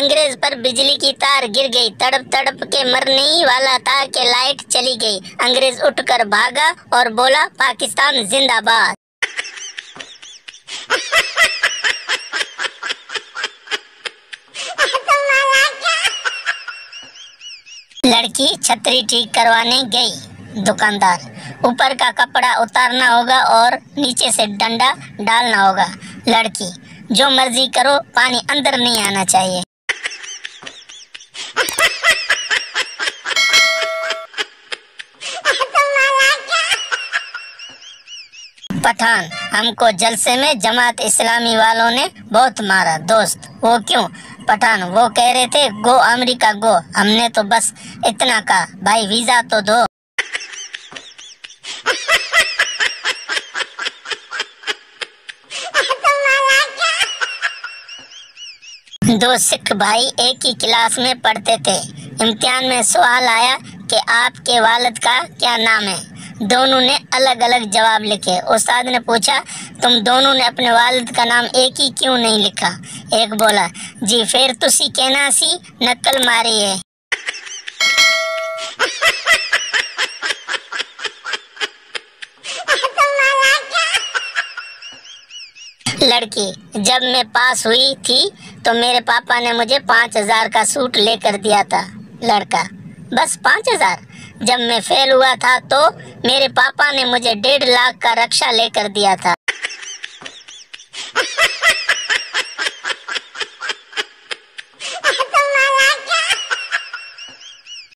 अंग्रेज पर बिजली की तार गिर गई, तड़प तड़प के मरने ही वाला था कि लाइट चली गई। अंग्रेज उठकर भागा और बोला, पाकिस्तान जिंदाबाद। लड़की छतरी ठीक करवाने गई। दुकानदार, ऊपर का कपड़ा उतारना होगा और नीचे से डंडा डालना होगा। लड़की, जो मर्जी करो, पानी अंदर नहीं आना चाहिए। पठान, हमको जलसे में जमात इस्लामी वालों ने बहुत मारा। दोस्त, वो क्यों? पठान, वो कह रहे थे गो अमेरिका गो। हमने तो बस इतना कहा, भाई वीजा तो दो। दो सिख भाई एक ही क्लास में पढ़ते थे। इम्तिहान में सवाल आया कि आपके वालिद का क्या नाम है। दोनों ने अलग अलग जवाब लिखे। उस्ताद ने पूछा, तुम दोनों ने अपने वालिद का नाम एक ही क्यों नहीं लिखा? एक बोला, जी फिर तुसी कहना सी नकल मारी है। लड़की, जब मैं पास हुई थी तो मेरे पापा ने मुझे 5,000 का सूट लेकर दिया था। लड़का, बस 5,000? जब मैं फेल हुआ था तो मेरे पापा ने मुझे 1.5 लाख का रक्षा लेकर दिया था।